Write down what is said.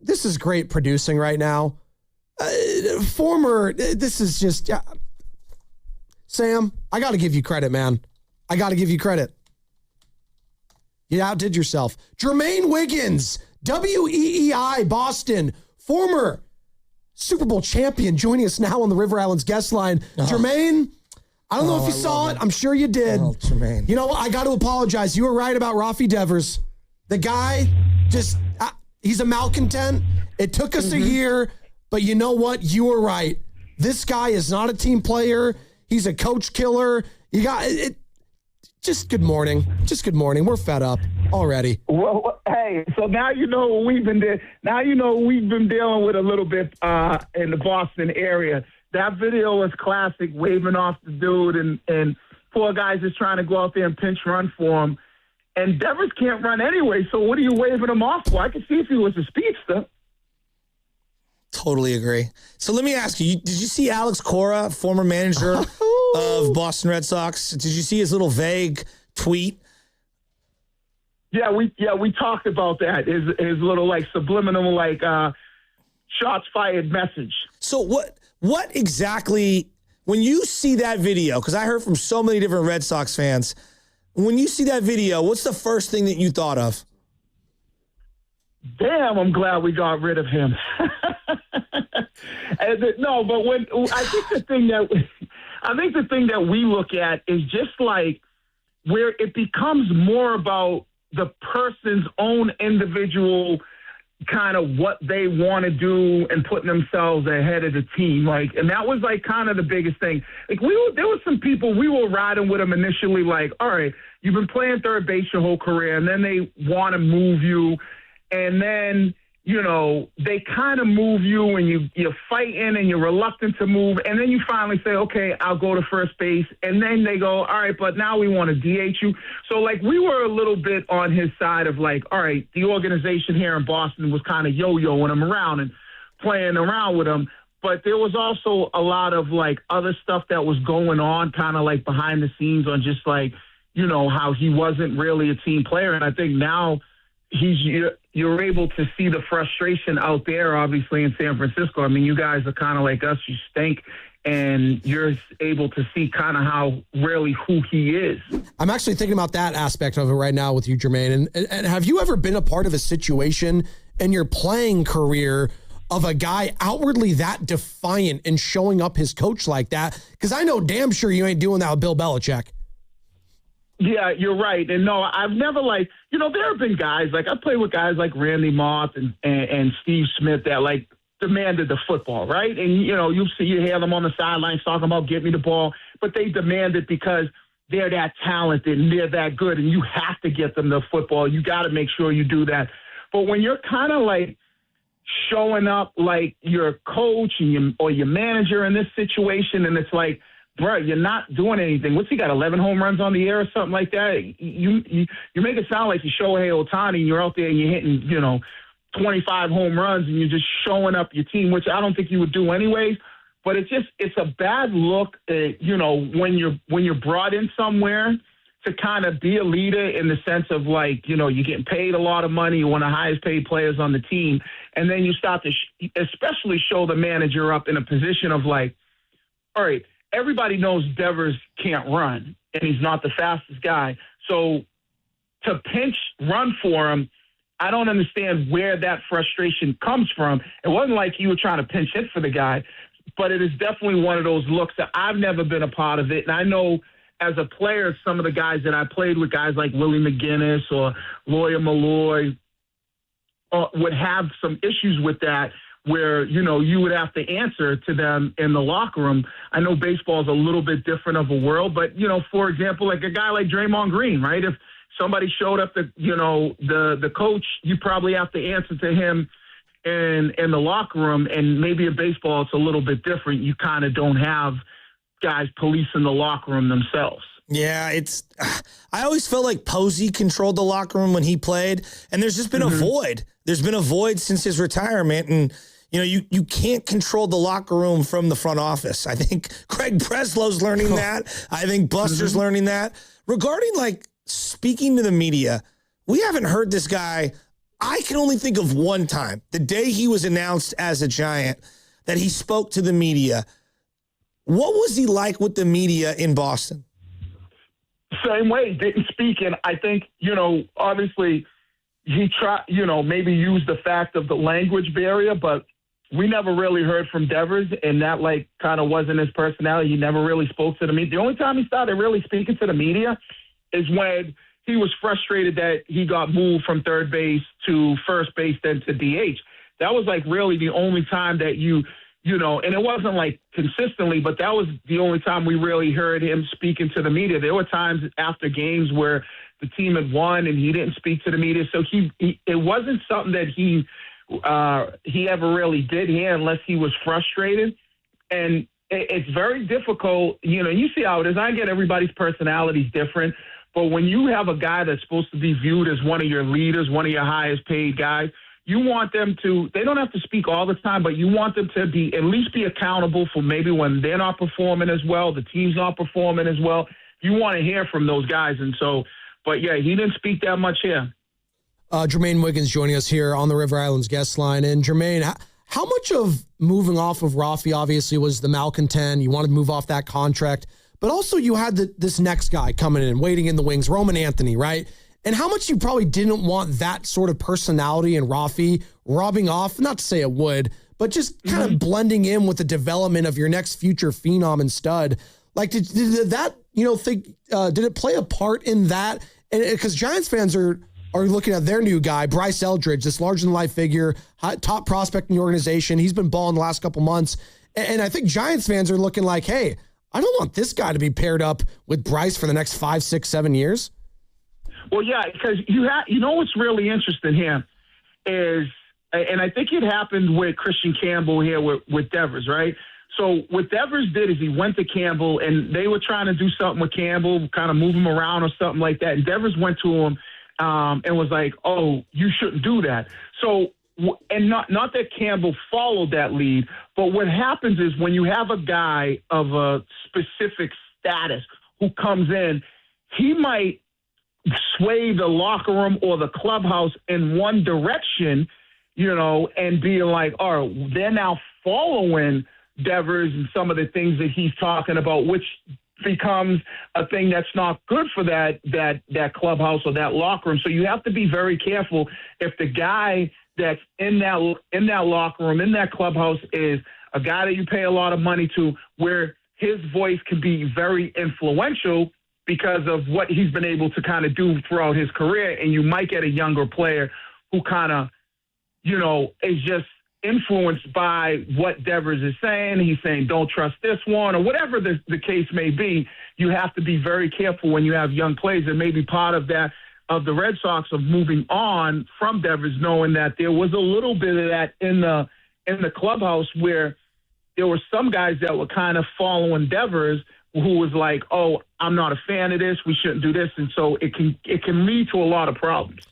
This is great producing right now. This is just Sam. I got to give you credit, man. I got to give you credit. You outdid yourself. Jermaine Wiggins, WEEI Boston, former Super Bowl champion, joining us now on the River Islands guest line. Jermaine, I don't know if you saw it. I'm sure you did. Oh, Jermaine. You know what? I got to apologize. You were right about Rafael Devers. The guy just, he's a malcontent. It took us a year, but you know what? You were right. This guy is not a team player. He's a coach killer. You got it. Just good morning. Just good morning. We're fed up already. Well, hey, so now you know what we've been dealing with a little bit in the Boston area. That video was classic, waving off the dude, and poor guys just trying to go out there and pinch run for him. And Devers can't run anyway, so what are you waving him off for? I could see if he was a speedster. Totally agree. So let me ask you, did you see Alex Cora, former manager of Boston Red Sox? Did you see his little vague tweet? Yeah, we talked about that. His little subliminal shots fired message. So what exactly, when you see that video, because I heard from so many different Red Sox fans, when you see that video, what's the first thing that you thought of? Damn, I'm glad we got rid of him. No, but I think the thing that we look at is just where it becomes more about the person's own individual kind of what they want to do and putting themselves ahead of the team. And that was kind of the biggest thing. There were some people, we were riding with them initially, all right, you've been playing third base your whole career, and then they want to move you. And then, they kind of move you and you're fighting and you're reluctant to move. And then you finally say, okay, I'll go to first base. And then they go, all right, but now we want to DH you. So we were a little bit on his side of all right, the organization here in Boston was kind of yo-yoing him around and playing around with him. But there was also a lot of other stuff that was going on kind of behind the scenes on just how he wasn't really a team player. And I think now you're able to see the frustration out there, obviously, in San Francisco. I mean, you guys are kind of like us. You stink, and you're able to see kind of how really who he is. I'm actually thinking about that aspect of it right now with you, Jermaine. And have you ever been a part of a situation in your playing career of a guy outwardly that defiant and showing up his coach like that? Because I know damn sure you ain't doing that with Bill Belichick. Yeah, you're right. And no, I've never there have been guys, I played with guys like Randy Moss and Steve Smith that demanded the football, right? And, you hear them on the sidelines talking about get me the ball, but they demand it because they're that talented and they're that good and you have to get them the football. You got to make sure you do that. But when you're kind of showing up like your coach or your manager in this situation, and it's bro, you're not doing anything. What's he got, 11 home runs on the air or something like that? You make it sound like you Shohei Ohtani and you're out there and you're hitting, 25 home runs and you're just showing up your team, which I don't think you would do anyways. But it's a bad look, when you're brought in somewhere to kind of be a leader in the sense of you're getting paid a lot of money, you're one of the highest paid players on the team, and then you start to especially show the manager up in a position of all right, everybody knows Devers can't run, and he's not the fastest guy. So to pinch run for him, I don't understand where that frustration comes from. It wasn't like you were trying to pinch hit for the guy, but it is definitely one of those looks that I've never been a part of it. And I know as a player, some of the guys that I played with, guys like Willie McGinnis or Lawyer Malloy, would have some issues with that, where, you would have to answer to them in the locker room. I know baseball is a little bit different of a world, but, for example, a guy like Draymond Green, right? If somebody showed up, the coach, you probably have to answer to him in the locker room. And maybe in baseball, it's a little bit different. You kind of don't have guys policing the locker room themselves. Yeah, I always felt like Posey controlled the locker room when he played, and there's just been a void. There's been a void since his retirement, and you can't control the locker room from the front office. I think Craig Breslow's learning that. I think Buster's learning that. Regarding speaking to the media, we haven't heard this guy I can only think of one time, the day he was announced as a Giant, that he spoke to the media. What was he like with the media in Boston? Same way, didn't speak. And I think, obviously he tried, maybe use the fact of the language barrier, but we never really heard from Devers, and that kind of wasn't his personality. He never really spoke to the media. The only time he started really speaking to the media is when he was frustrated that he got moved from third base to first base, then to DH. That was really the only time that and it wasn't consistently, but that was the only time we really heard him speaking to the media. There were times after games where the team had won and he didn't speak to the media. So it wasn't something that he ever really did here unless he was frustrated. And it's very difficult. You see how it is. I get everybody's personality is different. But when you have a guy that's supposed to be viewed as one of your leaders, one of your highest paid guys, you want them to, they don't have to speak all the time, but you want them to at least be accountable for maybe when they're not performing as well, the team's not performing as well. You want to hear from those guys. And so, but yeah, he didn't speak that much here. Jermaine Wiggins joining us here on the River Islands guest line. And Jermaine, how much of moving off of Rafi obviously was the malcontent? You wanted to move off that contract, but also you had this next guy coming in, waiting in the wings, Roman Anthony, right? And how much you probably didn't want that sort of personality and Rafi rubbing off, not to say it would, but just kind of blending in with the development of your next future phenom and stud. Did that, did it play a part in that? And because Giants fans are looking at their new guy, Bryce Eldridge, this larger-than-life figure, top prospect in the organization. He's been balling the last couple months. And I think Giants fans are looking like, hey, I don't want this guy to be paired up with Bryce for the next 5, 6, 7 years. Well, yeah, because what's really interesting here is, and I think it happened with Christian Campbell here with Devers, right? So what Devers did is he went to Campbell, and they were trying to do something with Campbell, kind of move him around or something like that. And Devers went to him and was like, "Oh, you shouldn't do that." So, and not that Campbell followed that lead, but what happens is when you have a guy of a specific status who comes in, he might sway the locker room or the clubhouse in one direction, and being like, oh, they're now following Devers and some of the things that he's talking about, which becomes a thing that's not good for that clubhouse or that locker room. So you have to be very careful if the guy that's in that locker room, in that clubhouse, is a guy that you pay a lot of money to, where his voice can be very influential because of what he's been able to kind of do throughout his career. And you might get a younger player who kind of, is just influenced by what Devers is saying. He's saying, don't trust this one, or whatever the case may be. You have to be very careful when you have young players. And maybe part of that, of the Red Sox, of moving on from Devers, knowing that there was a little bit of that in the clubhouse, where there were some guys that were kind of following Devers, who was like, oh, I'm not a fan of this, we shouldn't do this. And so it can lead to a lot of problems.